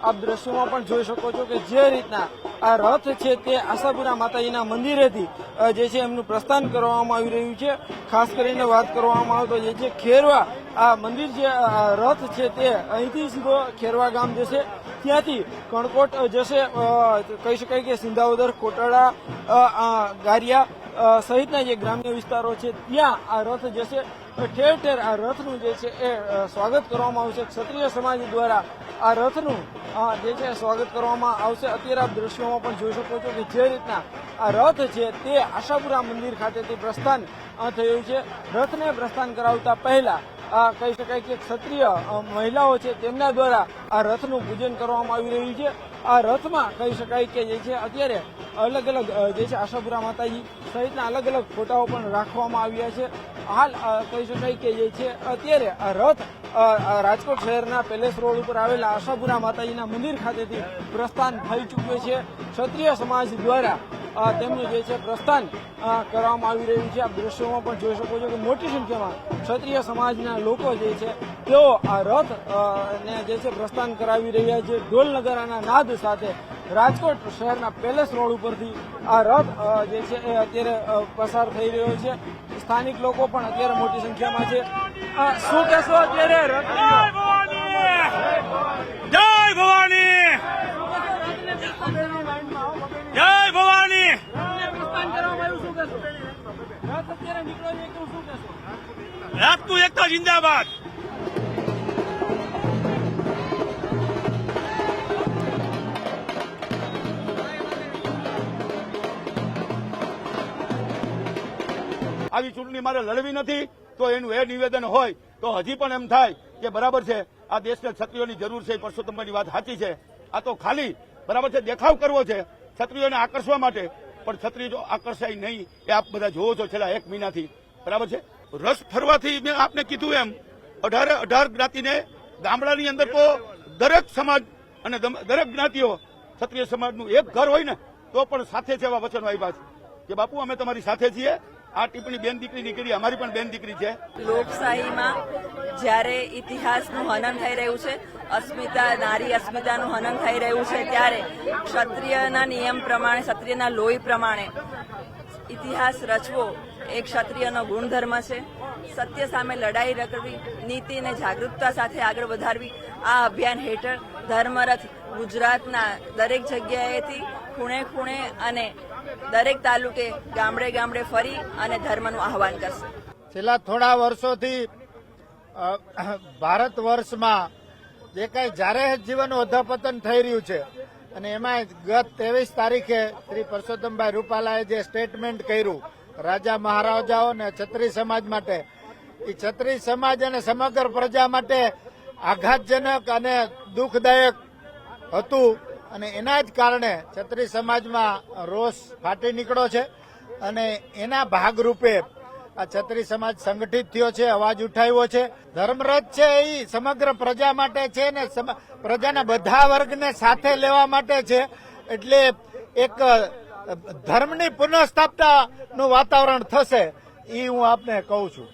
આપ દ્રશ્યોમાં પણ જોઈ શકો છો કે જે રીતના આ રથ છે તે આશાપુરા માતાજીના મંદિરેથી જે છે એમનું પ્રસ્થાન કરવામાં આવી રહ્યું છે। ખાસ કરીને વાત કરવામાં આવે તો જે છે ખેરવા આ મંદિર છે, રથ છે તે અહીંથી સીધો ખેરવા ગામ જશે, ત્યાંથી કણકોટ જશે, કહી શકાય કે સિંધાવદર, કોટડા, ગારિયા સહિતના જે ગ્રામ્ય વિસ્તારો છે ત્યાં આ રથ જશે। ઠેર ઠેર આ રથનું જે છે એ સ્વાગત કરવામાં આવશે। ક્ષત્રિય સમાજ દ્વારા આ રથનું જે છે સ્વાગત કરવામાં આવશે। અત્યારે આપ દ્રશ્યોમાં પણ જોઈ શકો છો કે જે રીતના આ રથ છે તે આશાપુરા મંદિર ખાતેથી પ્રસ્થાન થયું છે। રથને પ્રસ્થાન કરાવતા પહેલા કહી શકાય કે ક્ષત્રિય મહિલાઓ છે તેમના દ્વારા આ રથનું પૂજન કરવામાં આવી રહ્યું છે। આ રથમાં કહી શકાય કે જે છે અત્યારે અલગ અલગ જે છે આશાપુરા માતાજી સહિતના અલગ અલગ ફોટાઓ પણ રાખવામાં આવ્યા છે। હાલ કહી શકાય કે જે છે અત્યારે આ રથ રાજકોટ શહેરના પેલેસ રોડ ઉપર આવેલા આશાપુરા માતાજીના મંદિર ખાતેથી પ્રસ્થાન થઈ ચૂક્યો છે। ક્ષત્રિય સમાજ દ્વારા તેમનું જે છે પ્રસ્થાન કરવામાં આવી રહ્યું છે। આપ દ્રશ્યોમાં પણ જોઈ શકો છો કે મોટી સંખ્યામાં ક્ષત્રિય સમાજના લોકો જે છે તેઓ આ રથ ને જે છે પ્રસ્થાન કરાવી રહ્યા છે। ઢોલ નગારાના નાદ સાથે રાજકોટ શહેરના પેલેસ રોડ ઉપરથી આ રથ જે છે એ અત્યારે પસાર થઈ રહ્યો છે। સ્થાનિક લોકો પણ અત્યારે મોટી સંખ્યામાં છે। શું કહેશો અત્યારે રથ? જય ભવાની, જય ભવાની। રાજપૂત એકતા જિંદાબાદ। આવી ચૂંટણી મારે લડવી નથી તો એનું એ નિવેદન હોય તો હજી પણ એમ થાય કે બરાબર છે આ દેશને ક્ષત્રિયોની જરૂર છે। પરસોત્તમભાઈની વાત સાચી છે। આ તો ખાલી બરાબર છે દેખાવ કરવો છે ક્ષત્રિયોને આકર્ષવા માટે, પણ ક્ષત્રિય જો આકર્ષાય નહીં એ આપ બધા જોવો છો છેલ્લા 1 મહિનાથી। બરાબર છે રસ ફરવાથી મેં આપને કીધું એમ 18 જ્ઞાતિને ગામડાની અંદર તો દરેક સમાજ અને દરેક જ્ઞાતિઓ ક્ષત્રિય સમાજનું એક ઘર હોય ને તો પણ સાથે છે એવા વચનો આપ્યા છે કે બાપુ અમે તમારી સાથે છીએ। આ ટિપ્પણી બેન દીકરીની કરી, અમારી પણ બેન દીકરી છે। લોકશાહીમાં જ્યારે ઇતિહાસનું હનન થઈ રહ્યું છે, અસ્મિતા, નારી અસ્મિતાનું હનન થઈ રહ્યું છે, ત્યારે ક્ષત્રિયના નિયમ પ્રમાણે, ક્ષત્રિયના લોહી પ્રમાણે ઇતિહાસ રચવો એ ક્ષત્રિયનો ગુણધર્મ છે। સત્ય સામે લડાઈ કરવી, નીતિ અને જાગૃતતા સાથે આગળ વધારવી, આ અભિયાન હેઠળ ધર્મરથ ગુજરાતના દરેક જગ્યાએથી ખૂણે ખૂણે અને દરેક તાલુકે ગામડે ગામડે ફરી અને ધર્મનું આહવાન કરશે। છેલ્લા થોડા વર્ષોથી ભારત વર્ષમાં જે કઈ જાહેર જીવનનું અધપતન થઈ રહ્યું છે અને એમાં ગત 23 તારીખે શ્રી પરસોત્તમભાઈ રૂપાલાએ જે સ્ટેટમેન્ટ કર્યું રાજા મહારાજાઓ અને ક્ષત્રિય સમાજ માટે, એ ક્ષત્રિય સમાજ અને સમગ્ર પ્રજા માટે આઘાતજનક અને દુઃખદાયક હતું અને એના જ કારણે ક્ષત્રિય સમાજમાં રોષ ફાટી નીકળ્યો છે અને એના ભાગરૂપે આ ક્ષત્રિય સમાજ સંગઠિત થયો છે, અવાજ ઉઠાવ્યો છે। ધર્મરથ છે એ સમગ્ર પ્રજા માટે છે ને પ્રજાના બધા વર્ગને સાથે લેવા માટે છે, એટલે એક ધર્મની પુનઃસ્થાપનાનું વાતાવરણ થશે એ હું આપને કહું છું।